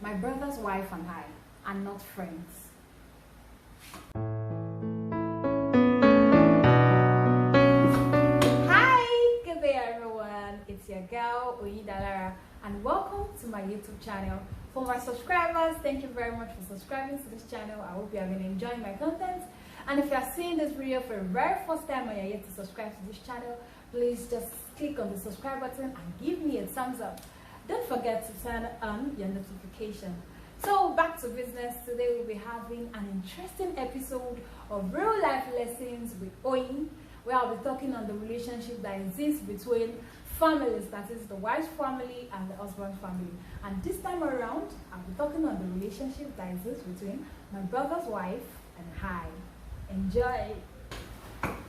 My brother's wife and I are not friends. Hi, good day everyone. It's your girl Oyidalara and welcome to my YouTube channel. For my subscribers, thank you very much for subscribing to this channel. I hope you have been enjoying my content. And if you are seeing this video for the very first time and you're yet to subscribe to this channel, please just click on the subscribe button and give me a thumbs up. Don't forget to turn on your notification. So back to business. Today we'll be having an interesting episode of real life lessons with Oyin, where I'll be talking on the relationship that exists between families, that is the wife's family and the husband's family. And this time around, I'll be talking on the relationship that exists between my brother's wife and I. Enjoy.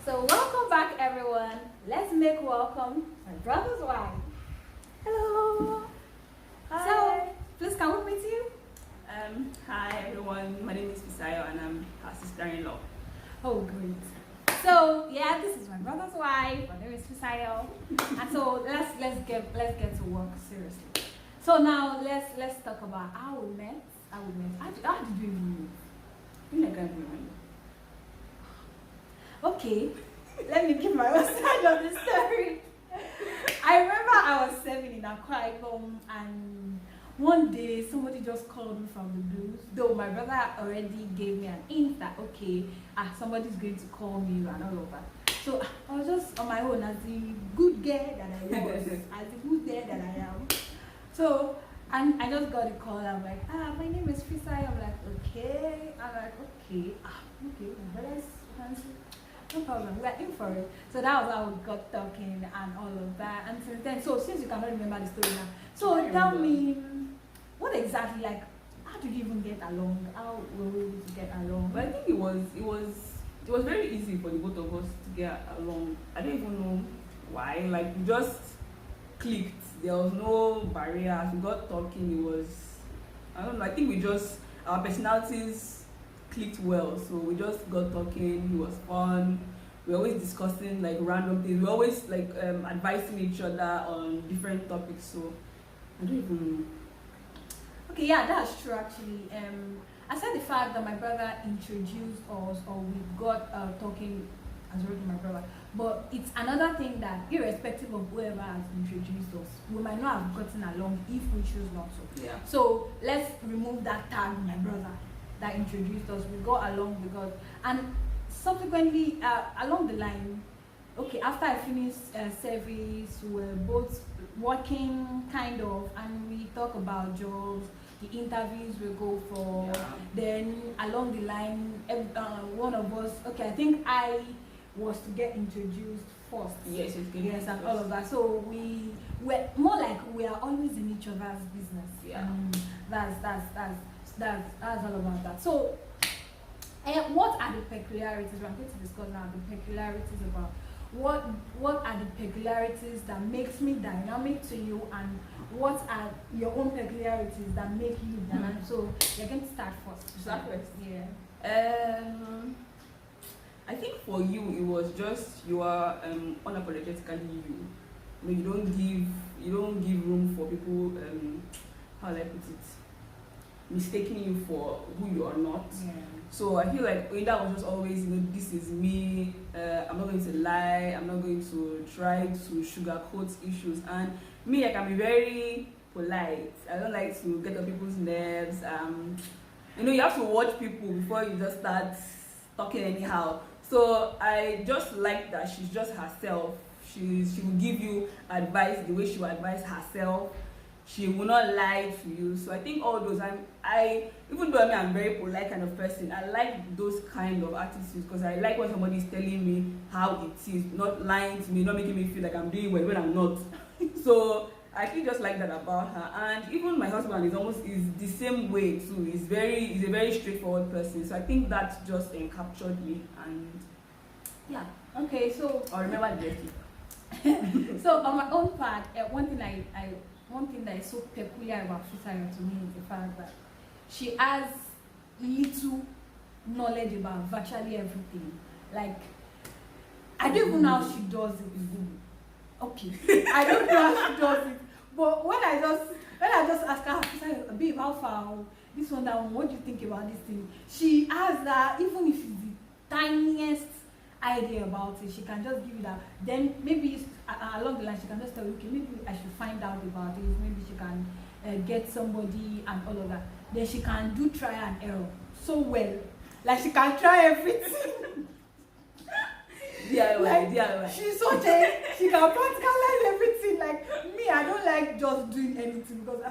So welcome back everyone. Let's make welcome my brother's wife. Hello. Hi. So please can we meet you? Hi everyone, my name is Fisayo and I'm her sister-in-law. Oh great. So yeah, this is my brother's wife. My name is Fisayo. And so let's get to work seriously. So now let's talk about how we met. How did you even meet? I think I can't remember. Okay, let me give my own side of the story. I remember I was 7 in Akwa Ibom and one day somebody just called me from the blues, though my brother already gave me an hint that okay, somebody's going to call me and all of that. So I was just on my own as the good girl that I was, as the good girl that I am. So and I just got a call. I'm like, my name is Fisai. I'm like, okay. Okay, my brother's fancy. No problem, we're in for it. So that was how we got talking and all of that. And since then, so since you cannot remember the story now, so tell me, what exactly, like, how did you even get along? How were we able to get along? But I think it was very easy for the both of us to get along. I don't even know why. Like we just clicked. There was no barriers. We got talking. It was, I don't know. I think our personalities clicked well, so we just got talking. It was fun. We always discussing like random things. We always like advising each other on different topics. So I don't even know. Okay, yeah, that's true actually. Aside the fact that my brother introduced us, or we got talking as well to my brother, but it's another thing that irrespective of whoever has introduced us, we might not have gotten along if we choose not to. Yeah. So let's remove that tag, my brother that introduced us. We got along because, and subsequently along the line, okay, after I finished service, we were both working kind of, and we talk about jobs, the interviews we go for. Yeah. Then along the line, one of us, okay, I think I was to get introduced first. Yes, and all of that. So we were more like we are always in each other's business. Yeah. That's all about that. So, what are the peculiarities? We're going to discuss now the peculiarities about what are the peculiarities that makes me dynamic to you, and what are your own peculiarities that make you dynamic? So, you're going to start first. Start first. Yeah. I think for you it was just you are unapologetically you. I mean, you don't give room for people. How do I put it? Mistaking you for who you are not. Yeah. So I feel like Oida was just always, this is me. I'm not going to lie. I'm not going to try to sugarcoat issues. And me, I can be very polite. I don't like to get on people's nerves. You have to watch people before you just start talking anyhow. So I just like that she's just herself. She will give you advice the way she will advise herself. She will not lie to you. So I think all those, I even though I'm a very polite kind of person, I like those kind of attitudes, because I like when somebody is telling me how it is, not lying to me, not making me feel like I'm doing well when I'm not. So I feel just like that about her. And even my husband is the same way too. He's a very straightforward person. So I think that just captured me. And yeah. Okay, so I remember the rest. So on my own part, one thing that is so peculiar about Fisayo to me is the fact that she has little knowledge about virtually everything. Like, I don't even know how she does it. Okay, I don't know how she does it. But when I just ask her, babe, how far? This one, that one, what do you think about this thing? She has that, even if it's the tiniest idea about it, she can just give you that. Then maybe along the line, she can just tell you, okay, maybe I should find out about this. Maybe she can get somebody and all of that. Then she can do trial and error so well. Like she can try everything. DIY, like, DIY. She's so she can practicalize everything. Like me, I don't like just doing anything because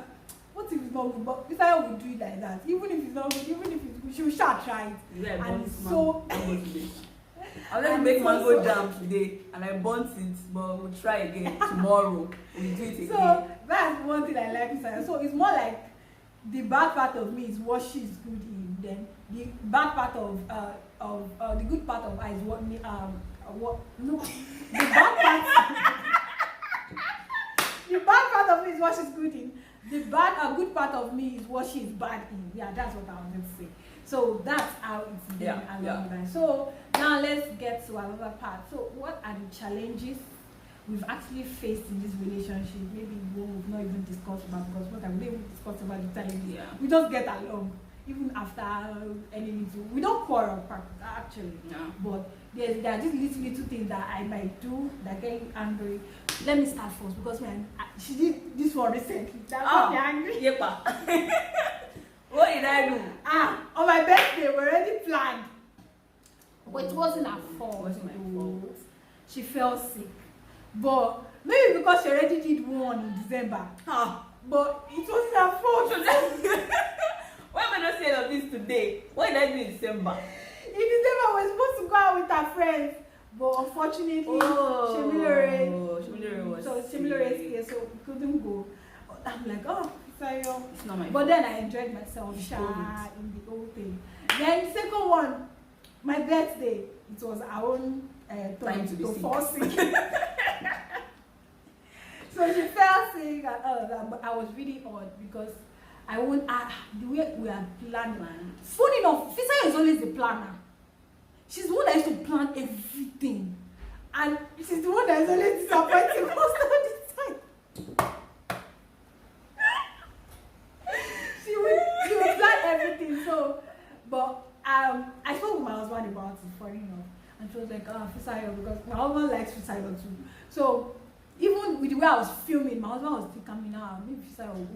what if it's not good? But if I will do it like that, even if it's not good, even if it's good, she shall try it. Yeah, and so I was going to make mango jam today and I burnt it, but we'll try again tomorrow. We'll do it again. So that's one thing I like inside. So it's more like the bad part of me is what she's good in. Then the bad part of the good part of her is what me the bad part the bad part of me is what she's good in. The good part of me is what she's bad in. Yeah, that's what I was going to say. So that's how it's been along the line. So now let's get to another part. So what are the challenges we've actually faced in this relationship? Maybe we've not even discussed about, because what we didn't discuss about the time. Yeah. We just get along. Even after any little, we don't quarrel actually. No. But there are just little things that I might do that get you angry. Let me start first because she did this one recently. That got me angry. Yepa. What did I do? On my birthday, we already planned. But it wasn't her fault. It wasn't my fault. She fell sick. But maybe because she already did one in December. But it wasn't her fault. Why am I not saying of this today? What did I do in December? In December, we were supposed to go out with our friends. But unfortunately, Shemilore was here, so we couldn't go. I'm like, sorry. It's not my fault. But then I enjoyed myself in the whole thing. Then second one, my birthday, it was our own time to fall sick. So she fell sick and all of that, but I was really odd because I won't the way we are planning. Funny enough, Fisa is always the planner. She's the one that used to plan everything. And she's the one that is always disappointing most of the time. She will plan everything. So, but I spoke with my husband about it, funny enough. And she was like, Fisa, because my husband likes Fisa too. So, even with the way I was filming, my husband was still coming out. Maybe Fisa will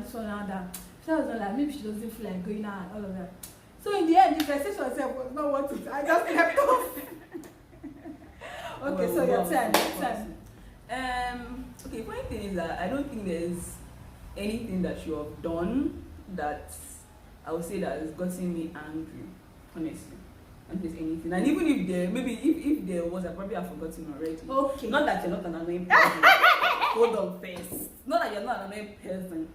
this one and that. Fisa was not like, maybe she doesn't feel like going out and all of that. So in the end, the conversation itself was not what it. I just left off. Okay, so your turn. Okay, funny thing is that I don't think there's anything that you have done that I would say that has gotten me angry. Honestly, I don't think there's anything. And even if if there was, I probably have forgotten already. Okay. Not that you're not an annoying person. Hold on first. Not that you're not an annoying person,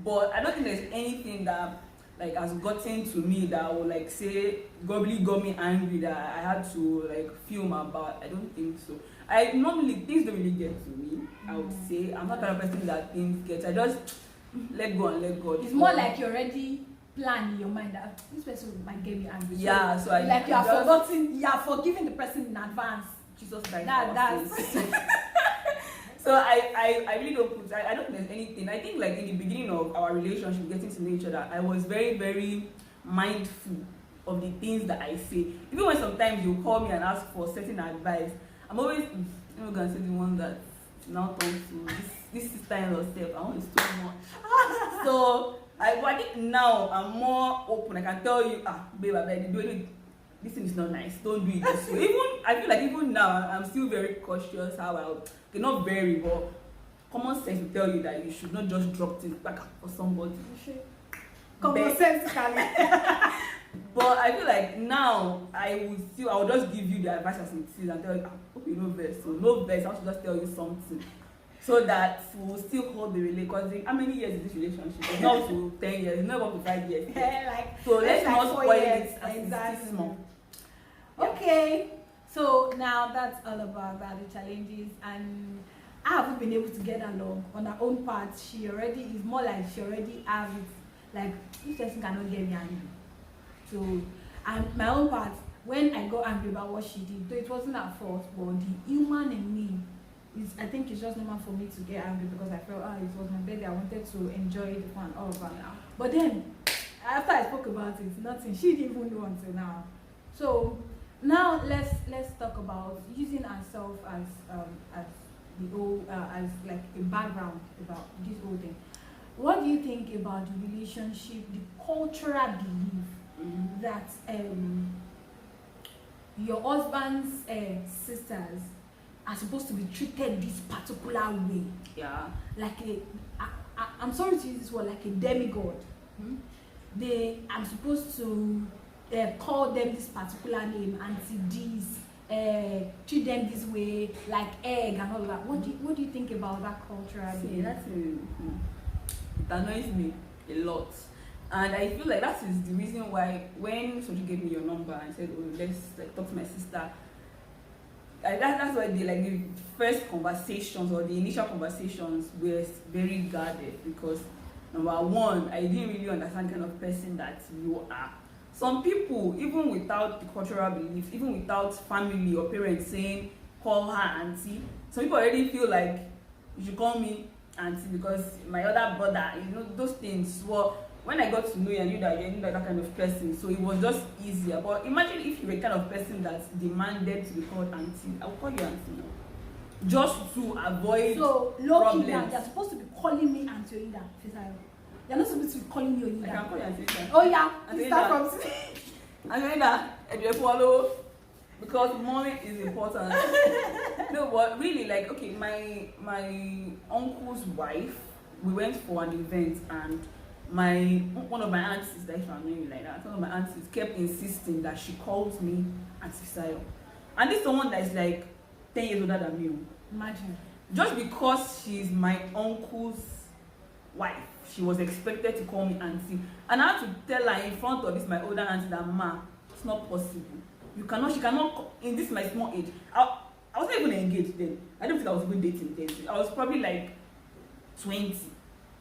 but I don't think there's anything that has gotten to me that would say got me angry that I had to film about. I don't think so. I normally, things don't really get to me. I would say I'm not the kind of person that things get. I just let go and let go. It's more like you already plan in your mind that this person might get me angry. Yeah, so you are forgotten. You are forgiving the person in advance. Jesus Christ. That's So I really don't put, I don't think there's anything. I think in the beginning of our relationship, getting to know each other, I was very, very mindful of the things that I say. Even when sometimes you call me and ask for certain advice, I'm always, I'm not going to say the one that now comes to this sister-in-law self. I want to too much. So I think now I'm more open. I can tell you, babe, I beg you, this thing is not nice. Don't do it this way. I feel like even now I'm still very cautious how not very, but common sense will tell you that you should not just drop things back for somebody. Common sense can. But I feel like now I will just give you the advice as it is and tell you, hope you know best. So no best, I should just tell you something. So that we'll still hold the relationship. Because how many years is this relationship? It's not up to 10 years, it's not up to 5 years. So let's not spoil it as exactly. Small. Okay, so now that's all about the challenges, and I haven't been able to get along on her own part. She already is more like she already has it. This person cannot get me angry. So, and my own part, when I got angry about what she did, though it wasn't her fault, but the human in me I think it's just normal for me to get angry because I felt it was my birthday. I wanted to enjoy the fun, all of that. Yeah. But then after I spoke about it, nothing. She didn't even know until now. So now let's talk about using ourselves as the whole as like a background about this whole thing. What do you think about the relationship, the cultural belief that your husband's sisters are supposed to be treated this particular way? Yeah. Like I'm sorry to use this word, like a demigod. I'm supposed to call them this particular name, Auntie D's, treat them this way, like egg and all that. What do you think about that cultural belief? It annoys me a lot, and I feel like that is the reason why when Soji gave me your number and said, "Oh, let's like talk to my sister," that's why the first conversations or the initial conversations were very guarded, because number one, I didn't really understand the kind of person that you are. Some people, even without the cultural belief, even without family or parents saying call her auntie, some people already feel like you should call me auntie because my other brother, those things. Well, when I got to know you, I knew that you're not that kind of person, so it was just easier. But imagine if you were the kind of person that demanded to be called auntie. I will call you auntie now, just to avoid problems. You're supposed to be calling me auntie Oida. You're not supposed to be calling me Oida. I can call you auntie Oida. Oh yeah, you start from Auntie Oida, if you follow, because money is important. No, but really, like, okay, my uncle's wife, we went for an event, and one of my aunties, that if I'm naming like that, one of my aunties kept insisting that she calls me Auntie Sayo. And this is someone that is like 10 years older than me. Imagine. Just because she's my uncle's wife, she was expected to call me auntie. And I had to tell her in front of this my older auntie that, ma, it's not possible. She cannot, in this my small age. I wasn't even engaged then. I don't think I was even dating then. I was probably like 20.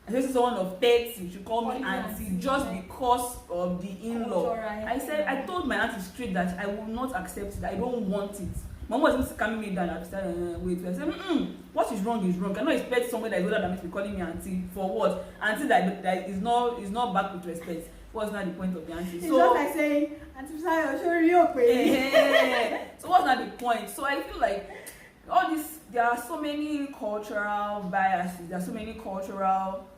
I said someone of 30 should call me auntie just because of the in-law. I told my auntie straight that I will not accept it. I don't want it. Mom was even calming me down. I said, wait. I said, what is wrong is wrong. I cannot expect someone that is older than me to be calling me auntie for what? Auntie that is not back with respect. What's not the point of the auntie? It's just like saying, Auntie Sayo, show you okay. So what's not the point? So I feel like all this, there are so many cultural biases, there are so many cultural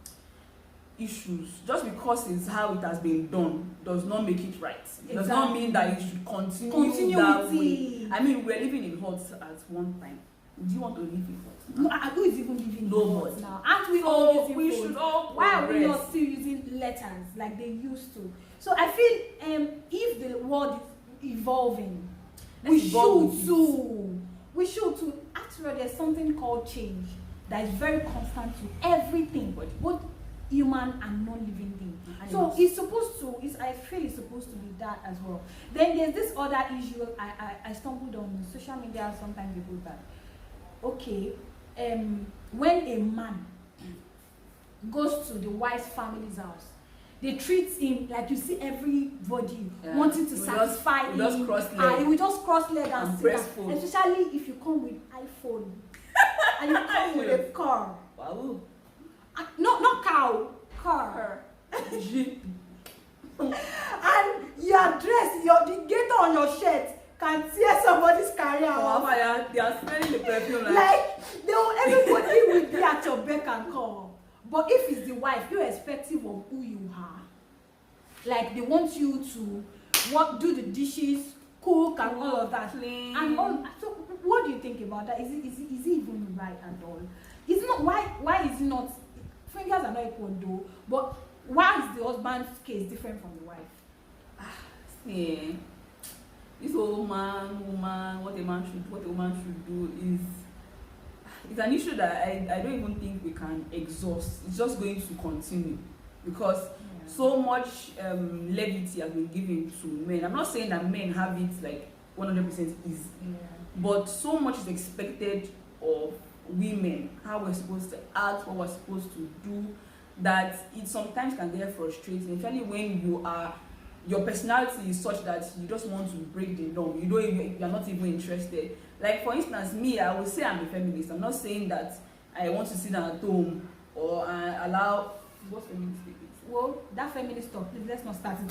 issues. Just because it's how it has been done does not make it right. It does not mean that you should continue that way. I mean, we're living in huts at one time. Do you want to live in huts? No, who is even living in huts now? Aren't we all using phones? Should all Why are we not still using letters like they used to? So I feel if the world is evolving, we should too. Actually, there's something called change that is very constant to everything, both human and non-living thing. So it's supposed to, I feel it's supposed to be that as well. Then there's this other issue I stumbled on social media sometimes ago that, okay, when a man goes to the wife's family's house, they treat him like, you see everybody wanting to satisfy him. He will just cross leg and sit down. Especially if you come with iPhone and you come with a car. Wow. Not cow, car. And your dress, the gator on your shirt can tear somebody's career off. They are smelling the perfume like everybody will be at your beck and call. But if it's the wife, irrespective of who you are, like they want you to do the dishes, cook and all of that. Clean. And all. So what do you think about that? Is it even right at all? It's not. Why is it not? Fingers are not equal though. But why is the husband's case different from the wife? Yeah. This whole woman, what a woman should do is, it's an issue that I don't even think we can exhaust. It's just going to continue because so much levity has been given to men. I'm not saying that men have it like 100% easy, but so much is expected of women, how we're supposed to act, what we're supposed to do, that it sometimes can get frustrating, especially when your personality is such that you just want to break the norm. You're not even interested. Like for instance, me, I would say I'm a feminist. I'm not saying that I want to sit down at home or allow what feminist is. Well, that feminist talk, please let's not start it.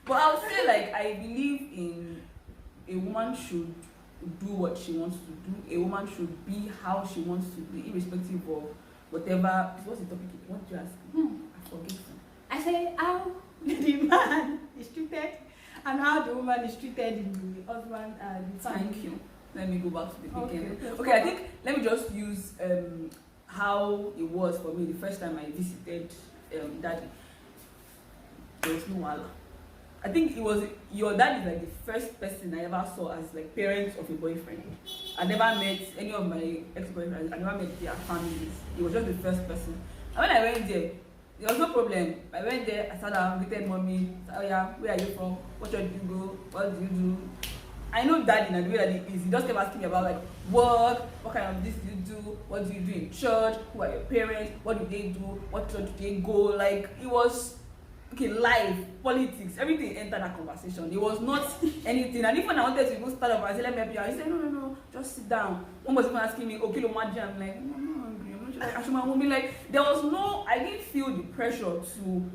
But I would say like I believe in a woman should do what she wants to do. A woman should be how she wants to be, irrespective of whatever. What's the topic? What do you ask? I forget. I say how the man is treated and how the woman is treated in the husband and the family. Thank you. Let me go back to the beginning. Okay, I think let me just use how it was for me the first time I visited daddy. There was no wala. I think it was your dad is like the first person I ever saw as like parents of a boyfriend. I never met any of my ex-boyfriends. I never met their families. It was just the first person. And when I went there was no problem. I went there, I sat down, greeted mommy. Oh yeah, where are you from? What church do you go? What do you do? I know daddy and the way that he is. He just kept asking me about like work, what kind of this do you do? What do you do in church? Who are your parents? What do they do? What church do they go? Like it was okay, life, politics, everything entered that conversation. It was not anything. And even when I wanted to even start up, I said, let me help you. He said, no, just sit down. One was even asking me, okay, Lomaji. I'm like, no, I'm not hungry. I'm not sure. Like, Ashuma will be like, there was no, I didn't feel the pressure to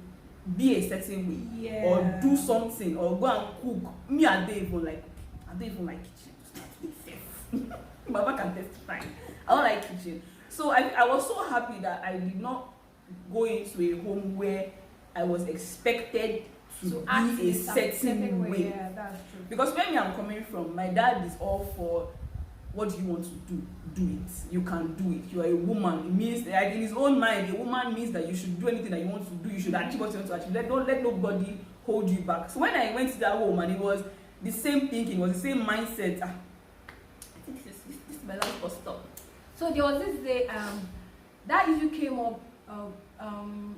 be a certain way or do something or go and cook. Me, I don't even like kitchen. It's not safe. Baba can testify. I don't like kitchen. So I was so happy that I did not go into a home where I was expected to be a certain way. Yeah, that's true. Because where me I'm coming from, my dad is all for what do you want to do? Do it. You can do it. You are a woman. It means like in his own mind, a woman means that you should do anything that you want to do. You should achieve what you want to achieve. Don't let nobody hold you back. So when I went to that home and it was the same thinking, it was the same mindset. I think this is my last bus stop. So there was this day, that issue came up.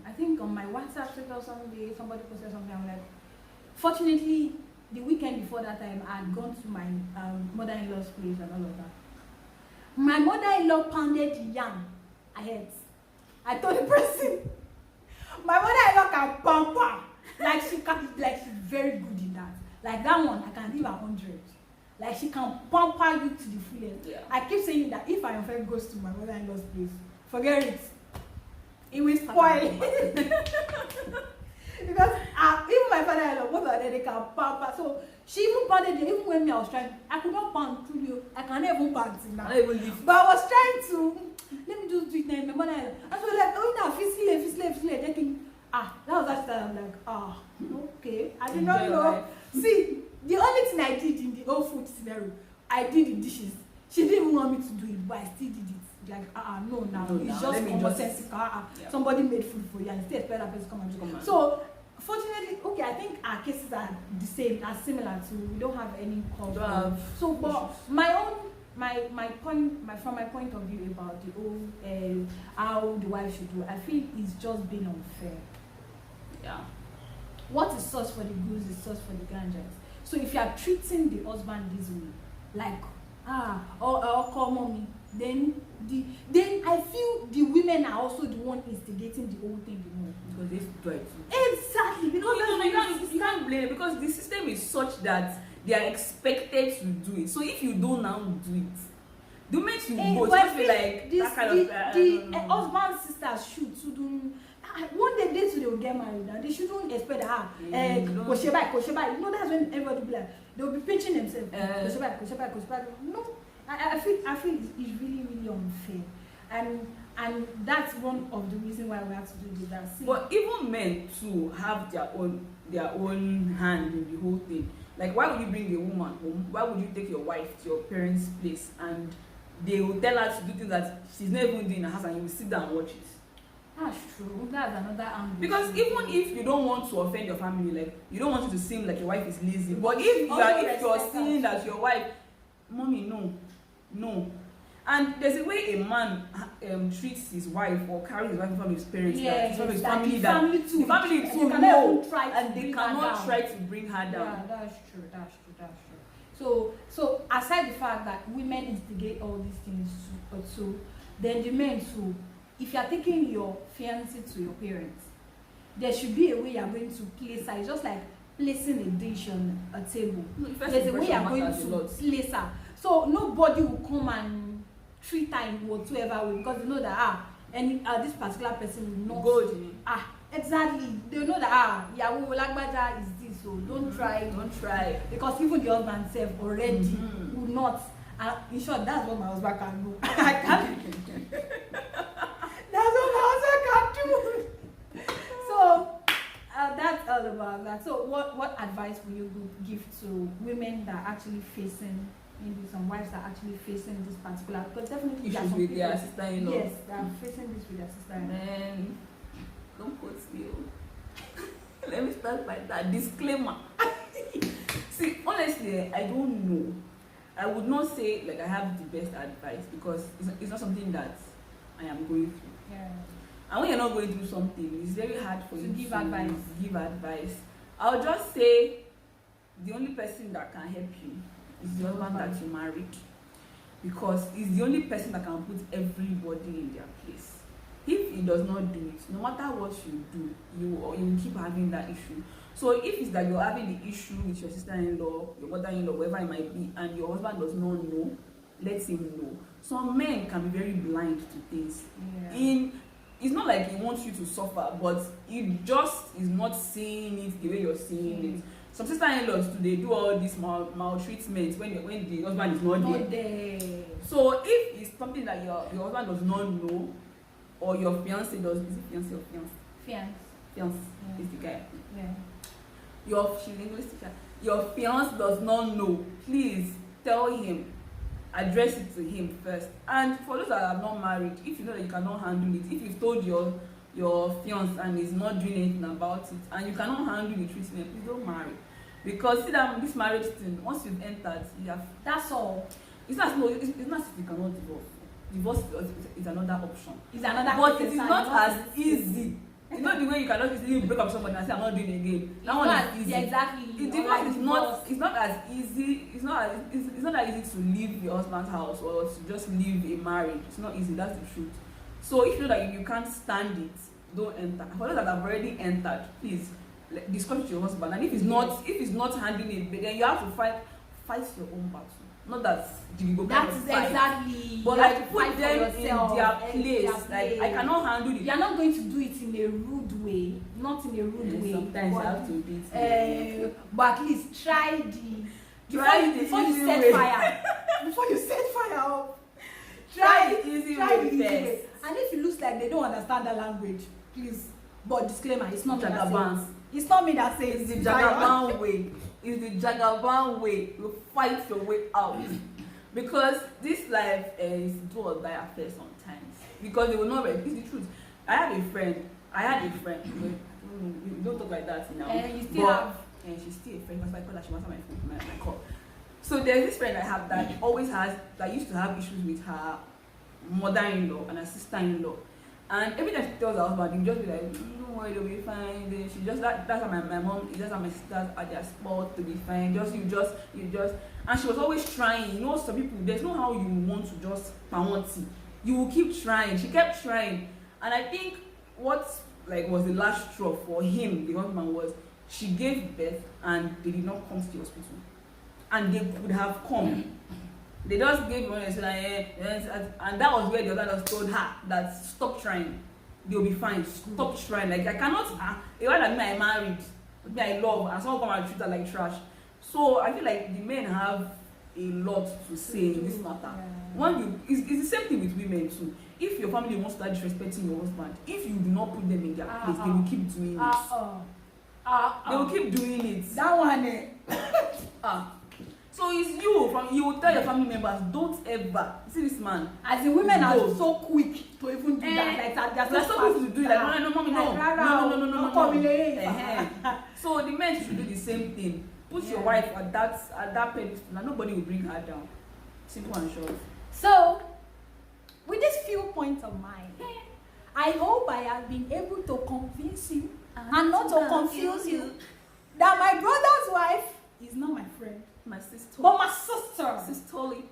I think on my WhatsApp status somebody posted something. I'm like, fortunately, the weekend before that time, I had gone to my mother-in-law's place and all of that. My mother-in-law pounded yam ahead. I told the person, my mother-in-law can pamper. Like she's very good in that. Like that one, I can give her 100. Like she can pamper you to the fullest. Yeah. I keep saying that if my friend goes to my mother-in-law's place, forget it. It will spoil. Because even my father-in-law, both of them, they can pamper. So she even pounded it. Even when I was trying, I could not pound through you. I can never pound it now. But I was trying to. Let me just do it now. My mother-in-law. And so like, oh no, feel thinking, that was that time. I'm like, okay. I did not know. See, the only thing I did in the whole food scenario, I did the dishes. She didn't even want me to do it, but I still did it. Like, no, it's just conversational. Yeah. Somebody made food for you and still expect that person to come and do. So, fortunately, okay, I think our cases are the same, are similar to, we don't have any culture. So, but from my point of view about the whole, how the wife should do, I feel it's just being unfair. Yeah. What is sauce for the goose is sauce for the ganjas. So if you are treating the husband this way, like, or call mommy, then I feel the women are also the one instigating the whole thing the more. Because they do it. Exactly. Because you can't blame it because the system is such that they are expected to do it. So if you don't now do it, the moment you go, just be like this, that kind the husband sisters should do. One day they will get married now. They shouldn't expect that koshebai. You know that's when everybody will be like they will be pinching themselves. Koshebai. No, I feel it's really, really unfair. And that's one of the reasons why we have to do that. But even men too have their own hand in the whole thing. Like why would you bring a woman home? Why would you take your wife to your parents' place and they will tell her to do things that she's not even doing in her house and you will sit down and watch it? That's true. That's another angle. Because even if you don't want to offend your family, like you don't want it to seem like your wife is lazy. But if you're seeing that your wife, mommy, no. And there's a way a man treats his wife or carries his wife from his parents, from his family, the family too know, and they cannot try to bring her down. Yeah, that's true. So aside the fact that women instigate all these things too, then the men too. If you are taking your fiancé to your parents, there should be a way you are going to place her. It's just like placing a dish on a table. There's a way you are going to place her. So nobody will come and treat her in whatsoever way because they know that this particular person will not go to me. Exactly. They know that Yahoo Lagbaja is this, so don't try. Because even the husband self already will not. In short, that's what my husband can do. I can't. That's what my husband can do. So that's all about that. So what advice will you give to women that are actually facing, maybe some wives that are actually facing this particular, because definitely issues with their sister-in-law? Yes, they are facing this with their sister-in-law. Man, don't quote me. Let me start by that disclaimer. See, honestly, I don't know. I would not say like I have the best advice because it's not something that I am going through. Yeah. And when you're not going through something, it's very hard for you to give advice. I'll just say the only person that can help you is the husband that you married, because it's the only person that can put everybody in their place. If he does not do it, no matter what you do, you will keep having that issue. So if it's that you're having the issue with your sister-in-law, your mother-in-law, whoever it might be, and your husband does not know, let him know. Some men can be very blind to things. Yeah. It's not like he wants you to suffer, but he just is not seeing it the way you're seeing it. Some sister-in-laws too, they do all this maltreatment when the husband is not there. So if it's something that your husband does not know, or your fiance does, is it fiance or fiance? Fiance is the guy. Yeah. She's English teacher. Your fiance does not know, please tell him. Address it to him first. And for those that are not married, if you know that you cannot handle it, if you've told your fiance and he's not doing anything about it, and you cannot handle the treatment, please don't marry. Because see that this marriage thing, once you've entered, you have. That's all. It's not as if you cannot divorce. Divorce is another option. But it is not as easy. It's not the way you cannot easily break up somebody and say I'm not doing it again. That one is easy. Yeah, exactly. Divorce is not. It's not as easy. It's not that easy to leave your husband's house or to just leave a marriage. It's not easy. That's the truth. So if you know that you can't stand it, don't enter. For those that have already entered, please discuss with your husband. And if he's not handling it, then you have to fight your own battle. Not that you go. That is exactly. But like put them in their place. Like I cannot handle it. You are not going to do it in a rude way. Not in a rude way. Sometimes you have to do it. But at least try before you set fire. Before you set fire up. Try the easy way. And if it looks like they don't understand the language, please. But disclaimer, it's not Jagaban. It's not me that says it's the Jagaban way. It's the Jagaban way. You fight your way out. Because this life is do or die affair sometimes. Because they will not it's the truth. I had a friend. We don't talk like that now. And you still have. And she's still a friend. Because I call her, she wants my call. So there's this friend I have that used to have issues with her mother-in-law and her sister-in-law. And every time she tells her husband, he'll just be like, don't worry, they'll be fine. Then she just that's how my mom, that's how my sisters are their sport to be fine. You just and she was always trying. You know, some people, there's no how you want to just bounty. You will keep trying. She kept trying. And I think what was the last straw for him, the husband, was she gave birth and they did not come to the hospital. And they could have come. They just gave money and said, and that was where the other just told her that stop trying. They'll be fine. Stop trying. Like I cannot. The one that I married, me I love, and someone come and treat her like trash. So I feel like the men have a lot to say in this matter. It's the same thing with women too. If your family wants to start disrespecting your husband, if you do not put them in their place, they will keep doing it. They will keep doing it. That one. So it's you will tell your family members, don't ever see this man. As the women are so quick to even do that, like they're so quick to do it. Like no, mommy, no. So the men should do the same thing. Put your wife at that pedestal, and nobody will bring her down. Simple and short. So, with these few points of mine, I hope I have been able to convince you and not to confuse you that my brother's wife is not my friend. My sister. But my sister. Sisterly.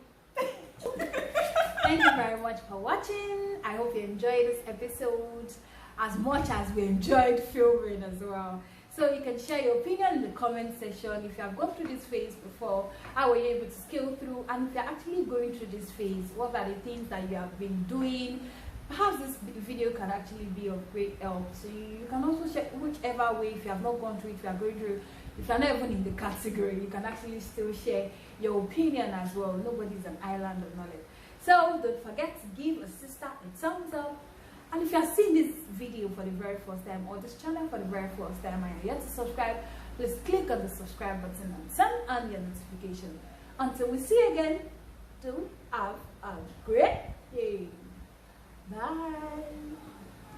Thank you very much for watching. I hope you enjoyed this episode as much as we enjoyed filming as well. So you can share your opinion in the comment section. If you have gone through this phase before, how were you able to scale through? And if you're actually going through this phase, what are the things that you have been doing? Perhaps this video can actually be of great help. So you can also share whichever way. If you have not gone through it, if you are going through, if you're not even in the category, you can actually still share your opinion as well. Nobody's an island of knowledge. So don't forget to give a sister a thumbs up. And if you are seeing this video for the very first time or this channel for the very first time and you're yet to subscribe, please click on the subscribe button and turn on your notification. Until we see you again, do have a great day. Bye.